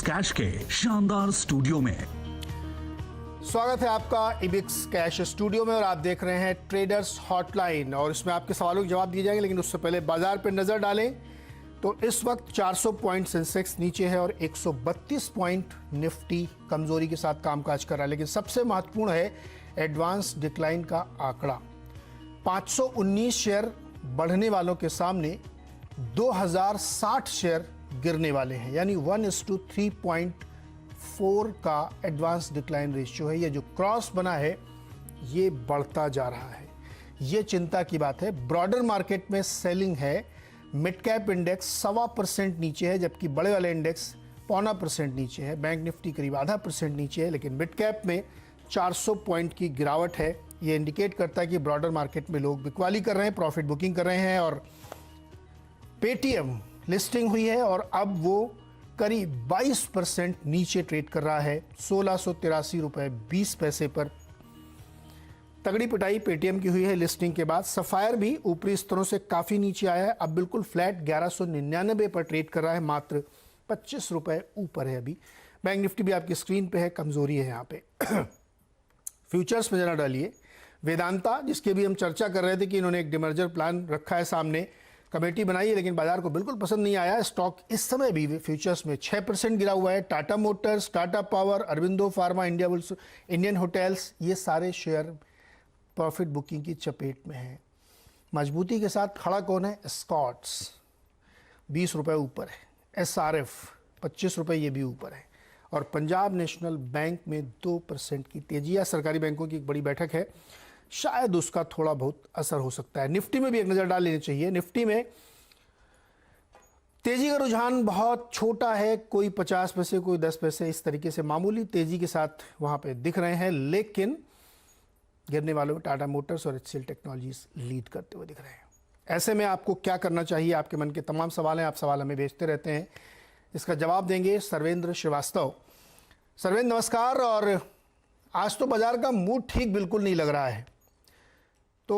Cash के शानदार studio में। स्वागत है आपका इबिक्स कैश स्टूडियो में और आप देख रहे हैं ट्रेडर्स हॉटलाइन और इसमें आपके सवालों के जवाब दिए जाएंगे। लेकिन उससे पहले बाजार पर नजर डालें तो इस वक्त 400 पॉइंट सेंसेक्स नीचे है और 132 पॉइंट निफ्टी कमजोरी के साथ कामकाज कर रहा है। लेकिन सबसे महत्वपूर्ण है एडवांस डिक्लाइन का आंकड़ा। 519 शेयर बढ़ने वालों के सामने 2060 शेयर गिरने वाले हैं, यानी 1:3.4 का एडवांस डिक्लाइन रेशियो है। ये जो क्रॉस बना है ये बढ़ता जा रहा है, ये चिंता की बात है। ब्रॉडर मार्केट में सेलिंग है। मिड कैप इंडेक्स 1.25% नीचे है, जबकि बड़े वाले इंडेक्स 0.25% नीचे है। बैंक निफ्टी करीब 0.5% नीचे है, लेकिन मिड कैप में 400 पॉइंट की गिरावट है। ये इंडिकेट करता है कि ब्रॉडर मार्केट में लोग बिकवाली कर रहे हैं, प्रॉफिट बुकिंग कर रहे हैं। और पेटीएम लिस्टिंग हुई है और अब वो करीब 22% नीचे ट्रेड कर रहा है, 1683 रुपये 20 पैसे पर। तगड़ी पिटाई पेटीएम की हुई है लिस्टिंग के बाद। सफायर भी ऊपरी स्तरों से काफ़ी नीचे आया है, अब बिल्कुल फ्लैट 1199 पर ट्रेड कर रहा है, मात्र 25 रुपये ऊपर है अभी। बैंक निफ्टी भी आपकी स्क्रीन पे है, कमजोरी है यहाँ पे। फ्यूचर्स में जरा डालिए वेदांता, जिसके भी हम चर्चा कर रहे थे कि इन्होंने एक डिमर्जर प्लान रखा है सामने, कमेटी बनाई है, लेकिन बाजार को बिल्कुल पसंद नहीं आया। स्टॉक इस समय भी फ्यूचर्स में 6% गिरा हुआ है। Tata Motors, Tata power, Aurobindo pharma, India bulls, Indian hotels, ये सारे शेयर प्रॉफिट बुकिंग की चपेट में हैं। मजबूती के साथ खड़ा कौन है? स्कॉट्स 20 रुपये ऊपर है, एसआरएफ 25 रुपये ये भी ऊपर है, और पंजाब नेशनल बैंक में 2% की तेजी है। सरकारी बैंकों की एक बड़ी बैठक है, शायद उसका थोड़ा बहुत असर हो सकता है। निफ्टी में भी एक नज़र डाल लेनी चाहिए। निफ्टी में तेजी का रुझान बहुत छोटा है, कोई 50 पैसे, कोई 10 पैसे, इस तरीके से मामूली तेजी के साथ वहां पे दिख रहे हैं। लेकिन गिरने वालों में टाटा मोटर्स और एचसीएल टेक्नोलॉजीज लीड करते हुए दिख रहे हैं। ऐसे में आपको क्या करना चाहिए? आपके मन के तमाम सवाल हैं, आप सवाल हमें भेजते रहते हैं, इसका जवाब देंगे सर्वेंद्र श्रीवास्तव। सर्वेंद्र नमस्कार। और आज तो बाजार का मूड ठीक बिल्कुल नहीं लग रहा है। तो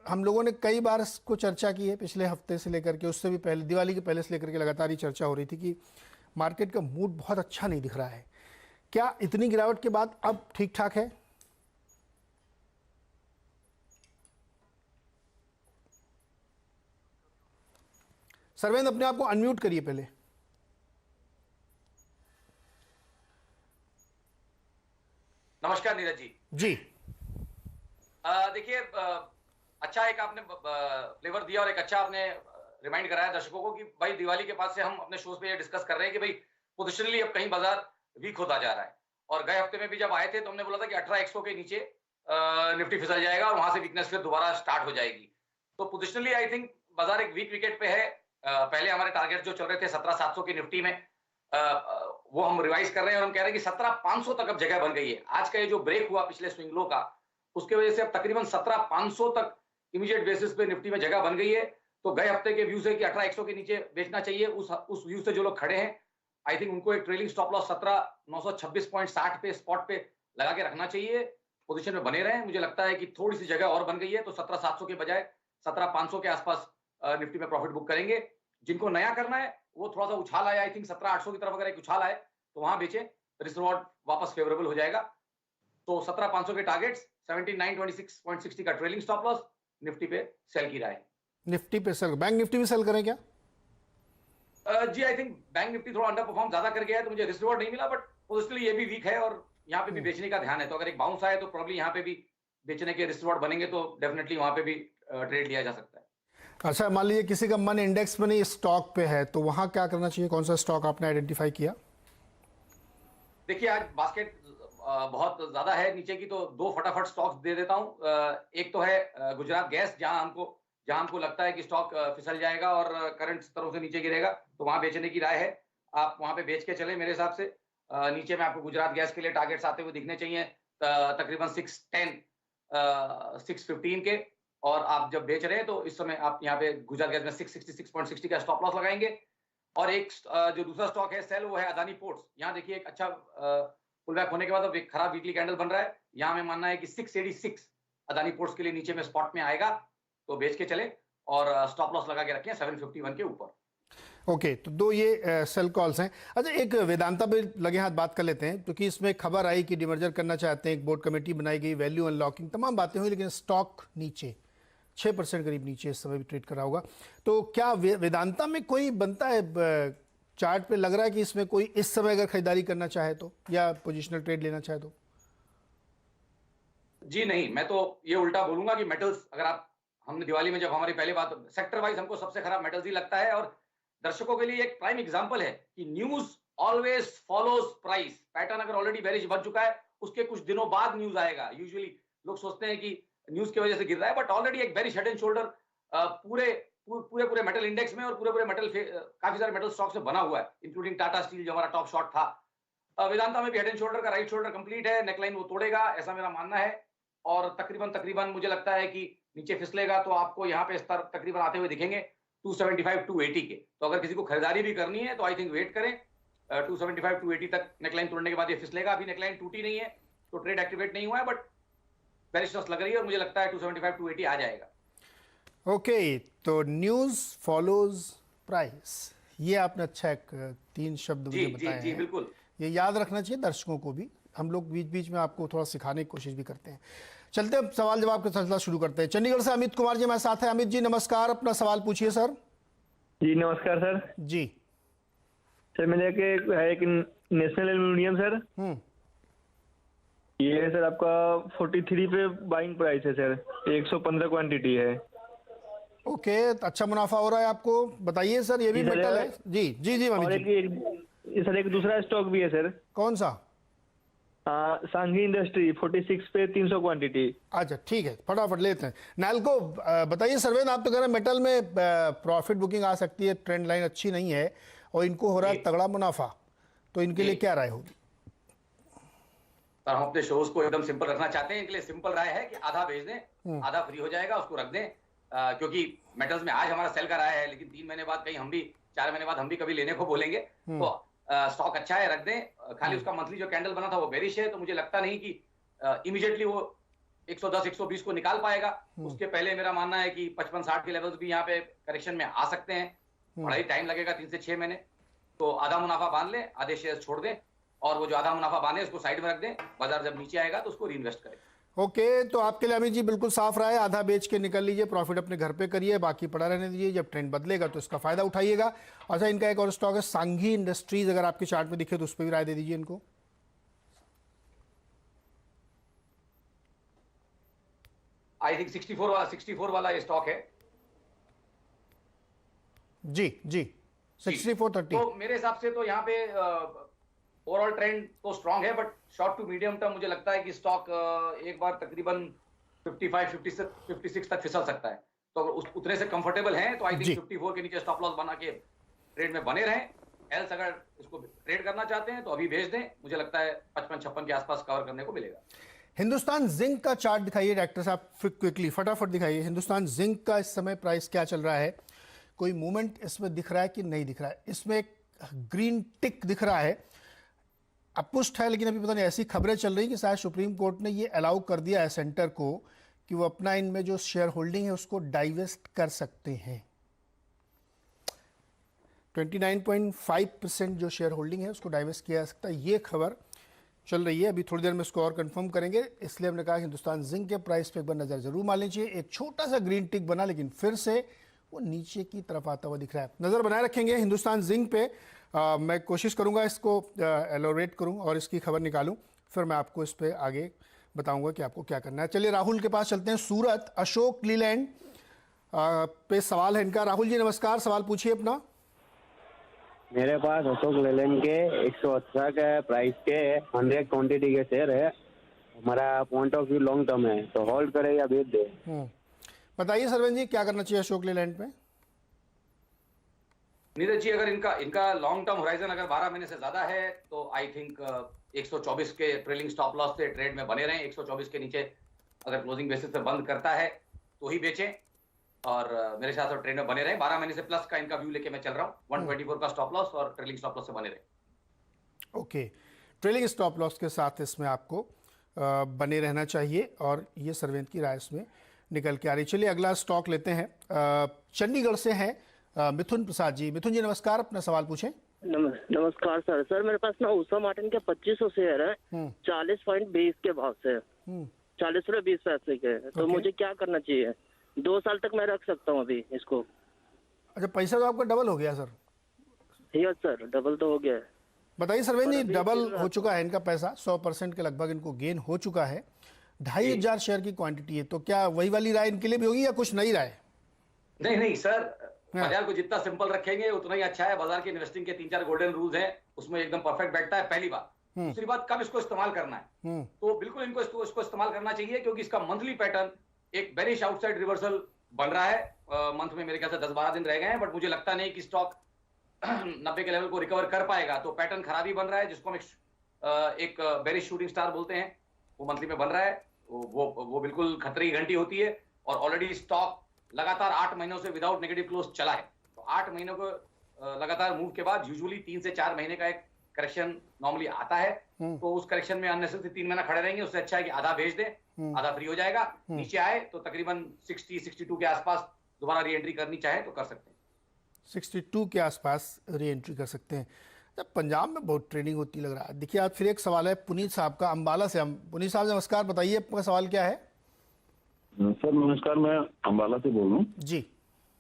हम लोगों ने कई बार इसको चर्चा की है, पिछले हफ्ते से लेकर के, उससे भी पहले, दिवाली के पहले से लेकर के लगातार ही चर्चा हो रही थी कि मार्केट का मूड बहुत अच्छा नहीं दिख रहा है। क्या इतनी गिरावट के बाद अब ठीक ठाक है? सर्वेंद्र अपने आप को अनम्यूट करिए पहले। नमस्कार नीरज जी। जी देखिए, अच्छा एक आपने फ्लेवर दिया और एक अच्छा आपने रिमाइंड कराया दर्शकों को कि भाई दिवाली के बाद से हम अपने शोज पे ये डिस्कस कर रहे हैं कि भाई पोजिशनली अब कहीं बाजार वीक होता जा रहा है। और गए हफ्ते में भी जब आए थे तो हमने बोला था कि 18,100 के नीचे निफ्टी फिसल जाएगा और वहां से वीकनेस फिर दोबारा स्टार्ट हो जाएगी। तो पोजिशनली आई थिंक बाजार एक वीक विकेट पे है। पहले हमारे टारगेट जो चल रहे थे 17,700 की निफ्टी में, वो हम रिवाइज कर रहे हैं और हम कह रहे हैं कि 17,500 तक अब जगह बन गई है। आज का ये जो ब्रेक हुआ पिछले स्विंग लो का, उसके वजह से अब तकरीबन 17,500 तक इमीडिएट बेसिस पे निफ्टी में जगह बन गई है। तो गए हफ्ते के व्यू से कि 18,100 के नीचे बेचना चाहिए, उस व्यू से जो लोग खड़े हैं, आई थिंक उनको एक ट्रेलिंग स्टॉप लॉस 17,926.60 पे स्पॉट पे लगा के रखना चाहिए। पोजीशन में बने रहे। मुझे लगता है कि थोड़ी सी जगह और बन गई है, तो 17,700 के बजाय 17,500 के आसपास निफ्टी में प्रॉफिट बुक करेंगे। जिनको नया करना है वो थोड़ा सा उछाल आया, आई थिंक 17,800 की तरफ अगर एक उछाल आए तो वहां बेचे, रिस्क रिवॉर्ड वापस फेवरेबल हो जाएगा। तो 17,500 के टारगेट्स, 17,926.60 का ट्रेलिंग स्टॉप लॉस, निफ्टी पे सेल की राय। निफ्टी पे सेल, बैंक निफ्टी भी सेल करें क्या? जी आई थिंक बैंक निफ्टी थोड़ा अंडर परफॉर्म ज्यादा कर गया है, तो मुझे रिस्क रिवॉर्ड नहीं मिला, बट पोजिशनली ये भी वीक है और यहाँ पे भी बेचने का ध्यान है। तो अगर एक बाउंस आए तो प्रॉब्ली यहाँ पे भी बेचने के रिस्क रिवॉर्ड बनेंगे, तो डेफिनेटली वहां पे भी ट्रेड लिया जा सकता है। अच्छा, मान लीजिए किसी का मन इंडेक्स में नहीं, स्टॉक पे है, तो वहां क्या करना चाहिए? कौन सा स्टॉक आपने आइडेंटिफाई किया? देखिए, आज बास्केट बहुत ज्यादा है नीचे की, तो दो फटाफट स्टॉक्स दे देता हूं। एक तो है गुजरात गैस, जहां हमको लगता है कि स्टॉक फिसल जाएगा और करंट स्तरों से नीचे गिरेगा, तो वहां बेचने की राय है। आप वहां पे बेच के चले मेरे हिसाब से। नीचे में आपको गुजरात गैस के लिए टारगेट्स आते हुए दिखने चाहिए, तकरीबन 610 615 के। और आप जब बेच रहे हैं तो इस समय आप यहाँ पे गुजरात गैस में 666.60 का स्टॉप लॉस लगाएंगे। और एक जो दूसरा स्टॉक है सेल, वो है अदानी पोर्ट्स। यहाँ देखिए एक अच्छा पुल बैक होने के बाद अब एक खराब वीकली कैंडल बन रहा है। यहाँ में मानना है कि 686 अदानी पोर्ट्स के लिए नीचे में स्पॉट में आएगा, तो बेच के चले और स्टॉप लॉस लगा के रखें 751 के ऊपर। ओके, तो दो ये सेल कॉल्स हैं। अच्छा, एक वेदांता पे लगे हाथ बात कर लेते हैं, क्योंकि इसमें खबर आई कि डिमर्जर करना चाहते हैं, एक बोर्ड कमेटी बनाई गई, वैल्यू अनलॉकिंग, तमाम बातें हुई, लेकिन स्टॉक नीचे 6% करीब नीचे इस समय भी ट्रेड करा होगा। तो क्या वेदांता में कोई बनता है, चार्ट पे लग रहा है कि इसमें कोई इस समय अगर खरीदारी करना चाहे तो, या पोजिशनल ट्रेड लेना चाहे तो? जी नहीं, मैं तो ये उल्टा बोलूंगा कि मेटल्स, अगर आप, हमने दिवाली में जब हमारी पहली बात, सेक्टर वाइज हमको सबसे खराब मेटल्स ही लगता है। और दर्शकों के लिए एक प्राइम एग्जांपल है कि news always follows price. Pattern अगर ऑलरेडी बेरिश बन चुका है, उसके कुछ दिनों बाद न्यूज आएगा। यूजुअली लोग सोचते हैं कि न्यूज की वजह से गिर रहा है, बट ऑलरेडी एक बेरिश हेड एंड शोल्डर पूरे मेटल इंडेक्स में और पूरे मेटल, काफी सारे मेटल स्टॉक्स में बना हुआ है, इंक्लूडिंग टाटा स्टील जो हमारा टॉप शॉट था। वेदांता में भी हेड एंड शोल्डर का राइट शोल्डर कंप्लीट है, नेकलाइन वो तोड़ेगा, ऐसा मेरा मानना है। और तकरीबन मुझे लगता है कि नीचे फिसलेगा तो आपको यहाँ पे स्तर तकरीबन आते हुए दिखेंगे 275 280 के। तो अगर किसी को खरीदारी भी करनी है तो आई थिंक वेट करें, 275 280 तक नेकलाइन तोड़ने के बाद ये फिसलेगा। अभी नेकलाइन टूटी नहीं है तो ट्रेड एक्टिवेट नहीं हुआ है, बट बेरिशनेस लग रही है और मुझे लगता है 275 280 आ जाएगा। ओके, तो न्यूज फॉलोज प्राइस, ये आपने अच्छा एक 3 शब्द मुझे बताए जी हैं। बिल्कुल, ये याद रखना चाहिए दर्शकों को भी। हम लोग बीच बीच में आपको थोड़ा सिखाने की कोशिश भी करते हैं। चलते अब सवाल जवाब का सिलसिला शुरू करते हैं। चंडीगढ़ से अमित कुमार जी हमारे साथ हैं। अमित जी नमस्कार, अपना सवाल पूछिए सर। जी नमस्कार सर। जी सर मेरे एक नेशनल एल्यूमिनियम सर, ये है सर आपका 43 पे बाइंग प्राइस है सर, 115 क्वांटिटी है। ओके, तो अच्छा मुनाफा हो रहा है आपको, बताइए सर। ये भी जी सर, मेटल है? जी जी जी और अमित जी। सर एक दूसरा स्टॉक भी है सर। कौन सा? सांघी इंडस्ट्री 46 पे 300 क्वांटिटी। अच्छा ठीक है, फटाफट लेते हैं। नालको बताइए। सर्वेन, आप तो कह रहे हैं मेटल में प्रॉफिट बुकिंग आ सकती है, ट्रेंड लाइन अच्छी नहीं है और इनको हो रहा है तगड़ा मुनाफा, तो इनके लिए क्या राय होगी? सर हम अपने शोज को एकदम सिंपल रखना चाहते हैं। इनके लिए सिंपल राय है कि आधा बेच दें, आधा फ्री हो जाएगा, उसको रख दें। क्योंकि मेटल्स में आज हमारा सेल का राय है, लेकिन 3 महीने बाद कहीं हम भी, 4 महीने बाद हम भी कभी लेने को बोलेंगे। तो स्टॉक अच्छा है, रख दें। खाली उसका मंथली जो कैंडल बना था वो बेरिश है, तो मुझे लगता नहीं कि इमीडिएटली वो 110 120 को निकाल पाएगा। उसके पहले मेरा मानना है कि 55-60 के लेवल्स भी यहाँ पे करेक्शन में आ सकते हैं। बड़ा ही टाइम लगेगा, 3 से 6 महीने। तो आधा मुनाफा बांध लें, आधे शेयर छोड़ दें, और वो जो आधा मुनाफा बांधे उसको साइड में रख दें। बाजार जब नीचे आएगा तो उसको रीइन्वेस्ट करें। ओके, तो आपके लिए अमित जी बिल्कुल साफ रहा है, आधा बेच के निकल लीजिए, प्रॉफिट अपने घर पे करिए, बाकी पड़ा रहने दीजिए। जब ट्रेंड बदलेगा तो इसका फायदा उठाइएगा। अच्छा, इनका एक और स्टॉक है सांघी इंडस्ट्रीज, अगर आपके चार्ट में दिखे तो उस पर भी राय दे दीजिए इनको। आई थिंक 64 वाला ये स्टॉक है। जी जी 6430। तो मेरे हिसाब से तो यहाँ पे ओवरऑल ट्रेंड तो स्ट्रांग है, but short to medium term मुझे लगता है कि स्टॉक एक बार तकरीबन 55-56 तक फिसल सकता है। तो अगर उतने से कंफर्टेबल हैं तो आई थिंक 54 के नीचे स्टॉप लॉस बना के ट्रेड में बने रहें। एल्स अगर इसको ट्रेड करना चाहते हैं तो अभी भेज दें। मुझे लगता है 55-56 के आसपास कवर करने को मिलेगा। हिंदुस्तान जिंक का चार्ट दिखाइए डायरेक्टर साहब, क्विकली फटाफट दिखाइए। हिंदुस्तान जिंक का इस समय प्राइस क्या चल रहा है? कोई मूवमेंट इसमें दिख रहा है कि नहीं दिख रहा है? इसमें एक ग्रीन टिक दिख रहा है, अपुष्ट है, लेकिन अभी पता नहीं, ऐसी खबरें चल रही कि शायद सुप्रीम कोर्ट ने ये अलाउ कर दिया है सेंटर को कि वो अपना इनमें जो शेयर होल्डिंग है उसको डाइवेस्ट कर सकते हैं। 29.5% जो शेयर होल्डिंग है उसको डाइवेस्ट किया जा सकता है, ये खबर चल रही है। अभी थोड़ी देर में इसको और कंफर्म करेंगे, इसलिए हमने कहा कि हिंदुस्तान जिंक के प्राइस पे एक बार नज़र जरूर मार लीजिए। एक छोटा सा ग्रीन टिक बना, लेकिन फिर से वो नीचे की तरफ आता हुआ दिख रहा है। नज़र बनाए रखेंगे हिंदुस्तान जिंक पे। मैं कोशिश करूंगा इसको एलोरेट करूं और इसकी खबर निकालूं, फिर मैं आपको इस पे आगे बताऊंगा कि आपको क्या करना है। चलिए राहुल के पास चलते हैं। सूरत अशोक लीलैंड पे सवाल है इनका। राहुल जी नमस्कार, सवाल पूछिए अपना। मेरे पास अशोक लेलैंड के 118 के प्राइस के 100 क्वांटिटी के शेयर है। हमारा point of view long term है, तो होल्ड करें या बेच दे? बताइए सरवन जी, क्या करना चाहिए अशोक लेलैंड पे? नीरज जी, अगर इनका लॉन्ग टर्म होराइजन अगर 12 महीने से ज्यादा है तो आई थिंक 124 के ट्रेलिंग स्टॉप लॉस से ट्रेड में बने रहें। 124 के नीचे अगर क्लोजिंग बेसिस पे बंद करता है तो ही बेचें, और मेरे साथ ट्रेड में बने रहें। 12 महीने से प्लस का इनका व्यू लेके मैं चल रहा हूँ। 124 का स्टॉप लॉस और ट्रेलिंग स्टॉप लॉस से बने रहें। ओके, ट्रेलिंग स्टॉप लॉस के साथ इसमें आपको बने रहना चाहिए, और ये सरवेंत की राय इसमें निकल के आ रही। चलिए अगला स्टॉक लेते हैं। चंडीगढ़ से है मिथुन प्रसाद जी। मिथुन जी नमस्कार, अपना सवाल पूछें। नमस्कार सर। सर मेरे पास ना उषा मार्टिन के 2500 शेयर है 40.20 के भाव से, 40 रुपये 20 पैसे के। तो ओके। मुझे क्या करना चाहिए? 2 साल तक मैं रख सकता हूँ अभी इसको? अच्छा, पैसा तो आपका डबल हो गया सर। यस सर, डबल तो हो गया है। बताइए सर्वेंद्र जी, अभी डबल फिर हो चुका है इनका पैसा, 100% के लगभग इनको गेन हो चुका है। 2500 शेयर की क्वांटिटी है, तो क्या वही वाली राय इनके लिए भी होगी या कुछ नई राय? नहीं नहीं सर, हाँ। बाजार को जितना सिंपल रखेंगे उतना ही अच्छा है। बाजार के इन्वेस्टिंग के 3-4 गोल्डन रूल्स हैं, उसमें एकदम परफेक्ट बैठता है। पहली बात। दूसरी बात, कब इसको इस्तेमाल करना है, तो बिल्कुल इनको इसको इस्तेमाल करना चाहिए, क्योंकि इसका मंथली पैटर्न एक बेरिश आउटसाइड रिवर्सल बन रहा है। मंथ में मेरे ख्याल से 10-12 दिन रह गए हैं, बट मुझे लगता नहीं कि स्टॉक 90 के लेवल को रिकवर कर पाएगा। तो पैटर्न खराबी बन रहा है, जिसको हम एक बेरिश शूटिंग स्टार बोलते हैं, वो मंथली में बन रहा है। वो बिल्कुल खतरे की घंटी होती है। और ऑलरेडी स्टॉक लगातार 8 महीनों से विदाउट नेगेटिव क्लोज चला है। तो 8 महीनों को लगातार मूव के बाद यूजुअली 3 से 4 महीने का एक करेक्शन नॉर्मली आता है। तो उस करेक्शन में अननेसेसरी 3 महीना खड़े रहेंगे, उससे अच्छा है कि आधा भेज दें, आधा फ्री हो जाएगा। नीचे आए तो तकरीबन 60-62 के आसपास दोबारा री एंट्री करनी चाहे तो कर सकते हैं। 62 के आसपास री एंट्री कर सकते हैं। जब पंजाब में बहुत ट्रेडिंग होती लग रहा है। देखिए, आज फिर एक सवाल है पुनीत साहब का, अंबाला से। हम पुनीत साहब नमस्कार, बताइए आपका सवाल क्या है? सर नमस्कार, मैं अंबाला से बोल रहा हूँ जी।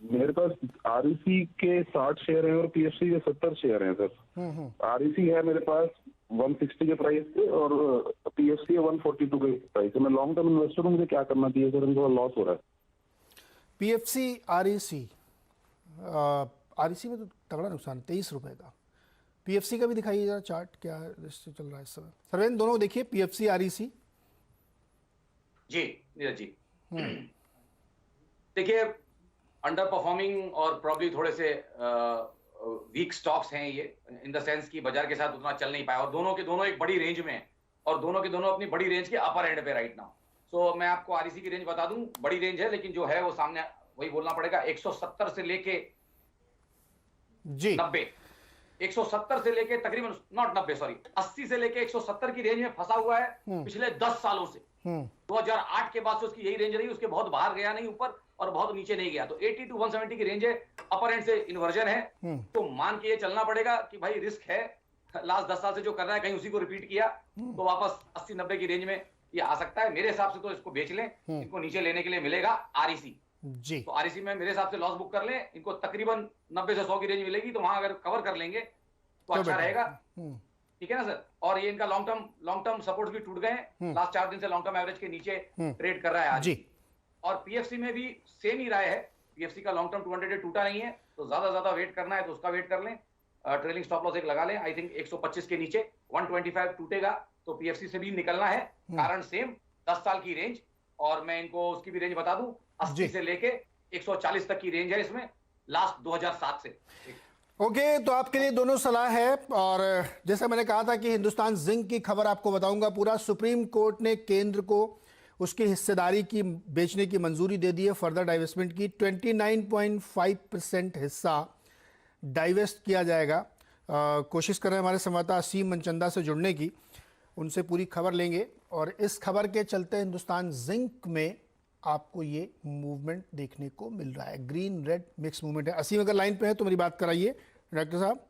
मेरे पास आरईसी के 60 शेयर हैं और पीएफसी के 70 शेयर हैं सर। आरईसी है मेरे पास 160 के प्राइस पे और पीएफसी है 142 के प्राइस पे। मैं लॉन्ग टर्म इन्वेस्टर हूँ, मुझे क्या करना चाहिए सर? मुझे लॉस हो रहा है। पीएफसी आरईसी, आरईसी में तो तगड़ा नुकसान, 23 रुपए का। पीएफसी का भी दिखाइए जरा चार्ट, क्या रिश्ते चल रहा है इस समय? सर्वेंद्र, दोनों देखिए, पीएफसी आरईसी। जी नीरज जी, देखिए अंडर परफॉर्मिंग और प्रॉब्ली थोड़े से वीक स्टॉक्स हैं ये, इन द सेंस कि बाजार के साथ उतना चल नहीं पाया। और दोनों के दोनों एक बड़ी रेंज में हैं, और दोनों के दोनों अपनी बड़ी रेंज के अपर एंड पे राइट नाउ। सो मैं आपको आरईसी की रेंज बता दूं, बड़ी रेंज है, लेकिन जो है वो सामने वही बोलना पड़ेगा, 170 से लेके जी 90, 170 से लेके तकरीबन नॉट 90 सॉरी 80 से लेके 170 की रेंज में फंसा हुआ है पिछले 10 सालों से। 2008 के बाद से उसकी यही रेंज रही, उसके बहुत बाहर गया नहीं ऊपर और बहुत नीचे नहीं गया। तो 80 to 170 की रेंज है, अपर एंड से इन्वर्जन है। तो मान के ये चलना पड़ेगा कि भाई रिस्क है, लास्ट 10 साल से जो कर रहा है कहीं उसी को रिपीट किया तो वापस 80-90 की रेंज में ये आ सकता है। मेरे हिसाब से तो इसको बेच लें, इनको नीचे लेने के लिए मिलेगा आरईसी जी। तो आरईसी में मेरे हिसाब से लॉस बुक कर लें, इनको तकरीबन 90 से 100 की रेंज मिलेगी, तो वहां अगर कवर कर लेंगे तो अच्छा रहेगा। ठीक है ना सर? और ये इनका लॉन्ग टर्म सपोर्ट भी टूट गए हैं, लास्ट 4 दिन से लॉन्ग टर्म एवरेज के नीचे ट्रेड कर रहा है आज जी। और पीएफसी में भी सेम ही राय है, पीएफसी का लॉन्ग टर्म 200 टूटा नहीं है, तो ज्यादा वेट करना है तो उसका वेट कर लें। ट्रेलिंग स्टॉप लॉस एक लगा लें, आई थिंक 125 के नीचे 125 टूटेगा तो पीएफसी से भी निकलना है। कारण सेम 10 साल की रेंज, और मैं इनको उसकी भी रेंज बता दूं, 80 से लेके 140 तक की रेंज है इसमें, लास्ट 2007 से। ओके, तो आपके लिए दोनों सलाह है। और जैसा मैंने कहा था कि हिंदुस्तान जिंक की खबर आपको बताऊंगा पूरा। सुप्रीम कोर्ट ने केंद्र को उसकी हिस्सेदारी की बेचने की मंजूरी दे दी है, फर्दर डाइवेस्टमेंट की। 29.5% हिस्सा डाइवेस्ट किया जाएगा। कोशिश कर रहे हैं हमारे संवाददाता असीम मनचंदा से जुड़ने की, उनसे पूरी खबर लेंगे। और इस खबर के चलते हिंदुस्तान जिंक में आपको ये मूवमेंट देखने को मिल रहा है, ग्रीन रेड मिक्स मूवमेंट है। असीम अगर लाइन पे है तो मेरी बात कराइए डॉक्टर साहब।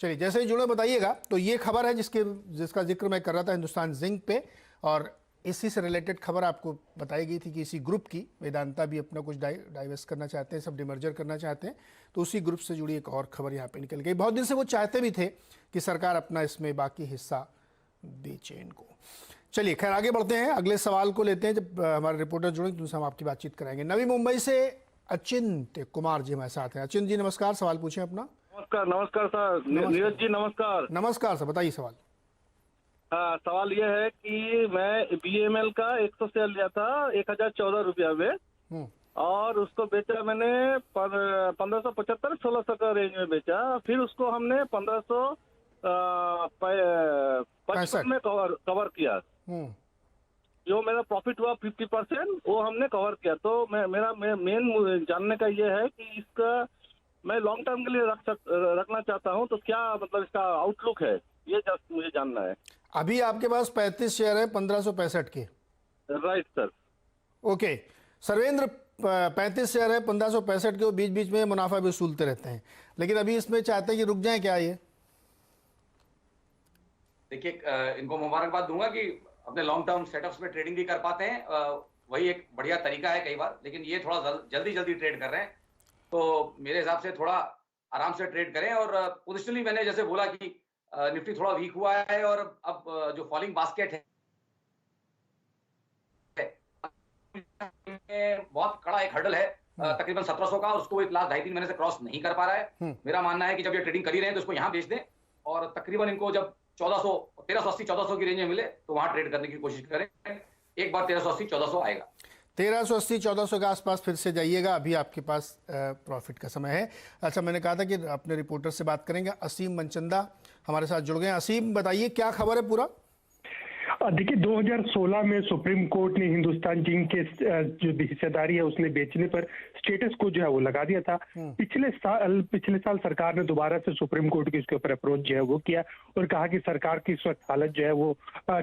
चलिए, जैसे ही जुड़े बताइएगा। तो ये खबर है जिसका जिक्र मैं कर रहा था हिंदुस्तान जिंक पे, और इसी से रिलेटेड खबर आपको बताई गई थी कि इसी ग्रुप की, वेदांता भी अपना कुछ डाइवेस्ट करना चाहते हैं, सब डिमर्जर करना चाहते हैं, तो उसी ग्रुप से जुड़ी एक और खबर यहाँ पे निकल गई। बहुत दिन से वो चाहते भी थे कि सरकार अपना इसमें बाकी हिस्सा बेचे इनको। चलिए खैर, आगे बढ़ते हैं, अगले सवाल को लेते हैं। जब हमारे रिपोर्टर जुड़ेंगे तो उनसे हम आपकी बातचीत कराएंगे। नवी मुंबई से अचिंत कुमार जी हमारे साथ हैं। अचिंत जी नमस्कार, सवाल पूछें अपना। नमस्कार सर। नीरज जी नमस्कार। नमस्कार सर, बताइए सवाल। हाँ, सवाल यह है कि मैं बीएमएल का 100 शेयर लिया था 1014 रुपया में, और उसको बेचा मैंने 1575-1600 का रेंज में बेचा। फिर उसको हमने 1555 में कवर किया। जो मेरा प्रॉफिट हुआ 50%, वो हमने कवर किया। तो मेरा मेन जानने का ये है कि इसका मैं लॉन्ग टर्म के लिए रखना चाहता हूँ, तो क्या मतलब इसका आउटलुक है, ये मुझे जानना है। अभी आपके पास 35 शेयर है 1565 के। Right sir. Okay Sarvendra, 35 share है 1565 के, वो बीच बीच में मुनाफा भी वसूलते रहते हैं, लेकिन अभी इसमें चाहते हैं कि रुक जाए क्या ये? देखिए, इनको मुबारकबाद दूंगा कि अपने लॉन्ग टर्म सेटअप्स में ट्रेडिंग भी कर पाते हैं, वही एक बढ़िया तरीका है कई बार, लेकिन ये थोड़ा जल्दी ट्रेड कर रहे हैं, तो मेरे हिसाब से थोड़ा आराम से ट्रेड करें। और पोजिशनली मैंने जैसे बोला कि निफ्टी थोड़ा वीक हुआ है, और अब जो फॉलिंग बास्केट है बहुत कड़ा एक हर्डल है तकरीबन 1700 का, उसको एक लास्ट 2.5-3 महीने से क्रॉस नहीं कर पा रहा है। मेरा मानना है कि जब ये ट्रेडिंग कर ही रहे हैं तो इसको यहाँ बेच दें, और तकरीबन इनको जब 1380-1400 की रेंज में मिले तो वहां ट्रेड करने की कोशिश करें। एक बार 1380-1400 आएगा, 1380-1400 के आसपास फिर से जाइएगा, अभी आपके पास प्रॉफिट का समय है। अच्छा, मैंने कहा था कि अपने रिपोर्टर से बात करेंगे, असीम मनचंदा हमारे साथ जुड़ गए हैं। असीम, बताइए क्या खबर है पूरा? देखिए, 2016 में सुप्रीम कोर्ट ने हिंदुस्तान जिंक के जो हिस्सेदारी है उसने बेचने पर स्टेटस को जो है वो लगा दिया था। पिछले साल सरकार ने दोबारा से सुप्रीम कोर्ट के इसके ऊपर अप्रोच जो है वो किया और कहा कि सरकार की इस वक्त हालत जो है वो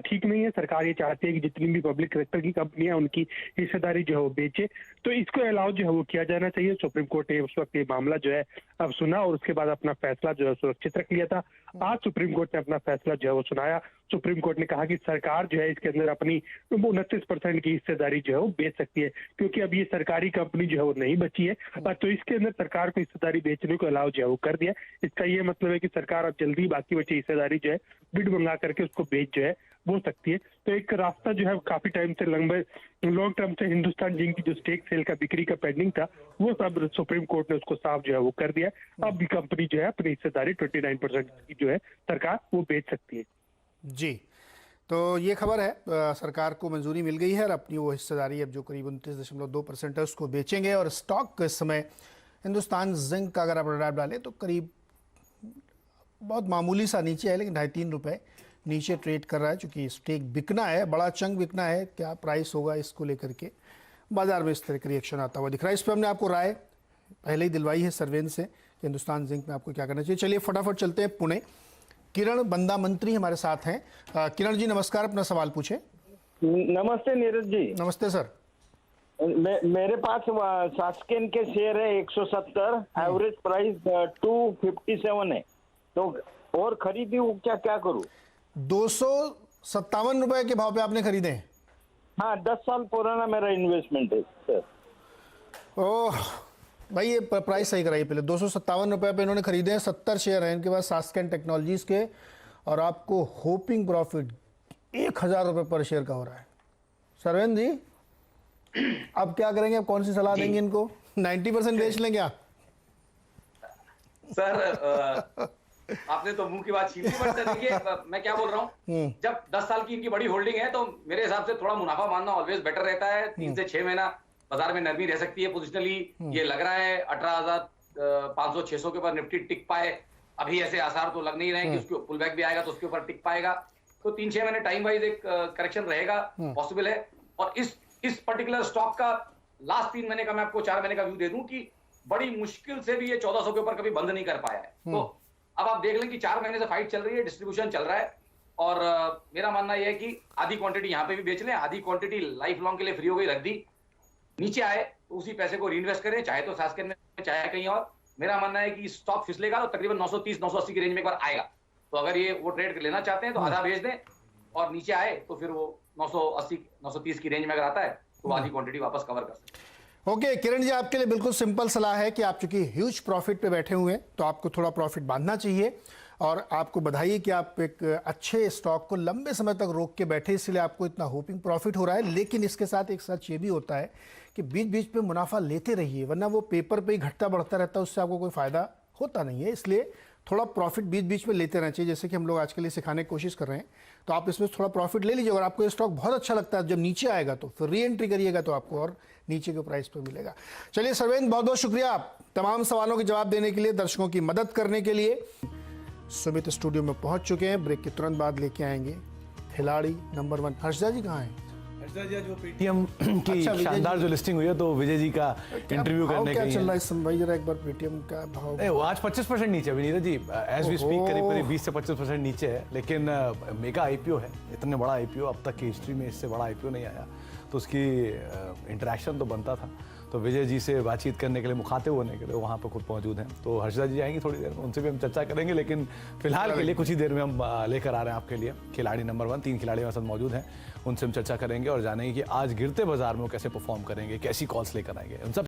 ठीक नहीं है। सरकार ये चाहती है कि जितनी भी पब्लिक सेक्टर की कंपनियां उनकी हिस्सेदारी जो है वो बेचे, तो इसको अलाउ जो है वो किया जाना चाहिए। सुप्रीम कोर्ट ने उस वक्त ये मामला जो है अब सुना और उसके बाद अपना फैसला जो है सुरक्षित रख लिया था। आज सुप्रीम कोर्ट ने अपना फैसला जो है वो सुनाया। सुप्रीम कोर्ट ने कहा कि सरकार जो है इसके अंदर अपनी 29% की हिस्सेदारी जो है वो बेच सकती है, क्योंकि अब ये सरकारी कंपनी जो है वो नहीं बची है, तो इसके अंदर सरकार को हिस्सेदारी बेचने को अलाउ जो है वो कर दिया। इसका ये मतलब है कि सरकार अब जल्दी बाकी बची हिस्सेदारी जो है बिड मंगा करके उसको बेच जो है वो सकती है। तो एक रास्ता जो है काफी टाइम से लॉन्ग टर्म से हिंदुस्तान जिंक की जो स्टेक सेल का बिक्री का पेंडिंग था वो सब सुप्रीम कोर्ट ने उसको साफ जो है वो कर दिया। अब भी कंपनी जो है अपनी हिस्सेदारी 29% की जो है सरकार वो बेच सकती है। जी, तो ये खबर है, सरकार को मंजूरी मिल गई है और अपनी वो हिस्सेदारी अब जो करीब 29.2% है उसको बेचेंगे। और स्टॉक इस समय हिंदुस्तान जिंक का अगर आप डाटा डालें तो करीब बहुत मामूली सा नीचे है, लेकिन 2.5-3 रुपये नीचे ट्रेड कर रहा है, चूँकि स्टेक बिकना है, बड़ा चंक बिकना है। क्या प्राइस होगा इसको लेकर के बाजार में इस तरह का रिएक्शन आता हुआ दिख रहा है। इस पर हमने आपको राय पहले ही दिलवाई है सर्वेन से कि हिंदुस्तान जिंक में आपको क्या करना चाहिए। चलिए फटाफट चलते हैं पुणे। किरण बंदा मंत्री हमारे साथ हैं। किरण जी नमस्कार, अपना सवाल पूछें। नमस्ते नीरज जी। नमस्ते सर। मेरे पास सास्केन के शेयर है 170, एवरेज प्राइस 257 है, तो और खरीदी क्या क्या करूं? 257 रुपए के भाव पे आपने खरीदे हैं? हाँ, 10 साल पुराना मेरा इन्वेस्टमेंट है सर। ओह भाई, ये प्राइस सही कराइए पहले। 257 रुपए पे इन्होंने खरीदे हैं, 70 शेयर हैं इनके पास सास्केन टेक्नोलॉजीज के, और आपको होपिंग प्रॉफिट 1000 रुपये पर शेयर का हो रहा है। सरवेन जी अब क्या करेंगे, अब कौन सी सलाह देंगे इनको? 90% बेच लेंगे आप? सर आपने तो मुंह की बात छीन ली, बट देखिए मैं क्या बोल रहा हूँ, जब 10 साल की इनकी बड़ी होल्डिंग है तो मेरे हिसाब से थोड़ा मुनाफा मानना ऑलवेज बेटर रहता है। 3 से 6 महीना बाजार में नरमी रह सकती है। पोजिशनली ये लग रहा है 18,500-600 के ऊपर निफ्टी टिक पाए। अभी ऐसे आसार तो लग नहीं रहे कि उसके पुल बैक भी आएगा तो उसके ऊपर टिक पाएगा, तो 3-6 महीने टाइम वाइज एक करेक्शन रहेगा, पॉसिबल है। और इस पर्टिकुलर स्टॉक का लास्ट 3 महीने का मैं आपको 4 महीने का व्यू दे दूं कि बड़ी मुश्किल से भी ये 1400 के ऊपर कभी बंद नहीं कर पाया है। तो अब आप देख लें कि 4 महीने से फाइट चल रही है, डिस्ट्रीब्यूशन चल रहा है, और मेरा मानना यह है कि आधी क्वांटिटी यहाँ पे भी बेच लें, आधी क्वांटिटी लाइफ लॉन्ग के लिए फ्री हो गई, रख दी। नीचे आए तो उसी पैसे को रीइन्वेस्ट करें, चाहे तो सास्केन में चाहे कहीं और। मेरा मानना है कि स्टॉक फिसलेगा तो तकरीबन 930-980 की रेंज में एक बार आएगा, तो अगर ये वो ट्रेड लेना चाहते हैं तो आधा भेज दें, और नीचे आए तो फिर वो 980-930 की रेंज में अगर आता है तो आधी क्वांटिटी वापस कवर कर सकते हैं। ओके किरण जी, आपके लिए बिल्कुल सिंपल सलाह है कि आप चूंकि ह्यूज प्रॉफिट पे बैठे हुए हैं तो आपको थोड़ा प्रॉफिट बांधना चाहिए, और आपको बधाई कि आप एक अच्छे स्टॉक को लंबे समय तक रोक के बैठे, इसलिए आपको इतना होपिंग प्रॉफिट हो रहा है। लेकिन इसके साथ एक सच ये भी होता है कि बीच बीच पे मुनाफा लेते रहिए, वरना वो पेपर पे ही घटता बढ़ता रहता है, उससे आपको कोई फ़ायदा होता नहीं है। इसलिए थोड़ा प्रॉफिट बीच बीच में लेते रहना चाहिए, जैसे कि हम लोग आज के लिए सिखाने की कोशिश कर रहे हैं। तो आप इसमें थोड़ा प्रॉफिट ले लीजिए, और आपको ये स्टॉक बहुत अच्छा लगता है, जब नीचे आएगा तो फिर री एंट्री करिएगा तो आपको और नीचे के प्राइस पर मिलेगा। चलिए सर्वेन, बहुत बहुत शुक्रिया आप तमाम सवालों के जवाब देने के लिए, दर्शकों की मदद करने के लिए। सुमित स्टूडियो में पहुंच चुके हैं, ब्रेक के तुरंत बाद लेके आएंगे खिलाड़ी नंबर 1। हर्षदा जी कहाँ हैं? हर्षदा जी जो पेटीएम की शानदार जो लिस्टिंग हुई है तो विजय जी का इंटरव्यू करने के लिए क्या चल रहा है इस समय, जरा एक बार पेटीएम का भाव। आज 25% नीचे है Neeraj ji, as we speak करीब करीब 20 से 25% नीचे है, लेकिन मेगा आईपीओ है, इतने बड़ा आईपीओ अब तक की हिस्ट्री में इससे बड़ा आईपीओ नहीं आया, तो उसकी इंटरेक्शन तो बनता था। तो विजय जी से बातचीत करने के लिए, मुखातिब होने के लिए वहाँ पर खुद मौजूद हैं। तो हर्षदा जी आएंगी थोड़ी देर में, उनसे भी हम चर्चा करेंगे, लेकिन फिलहाल के लिए कुछ ही देर में हम लेकर आ रहे हैं आपके लिए खिलाड़ी नंबर 1। 3 खिलाड़ी हमारे साथ मौजूद हैं, उनसे हम चर्चा करेंगे और जानेंगे कि आज गिरते बाजार में वो कैसे परफॉर्म करेंगे, कैसी कॉल्स लेकर आएंगे। उन सब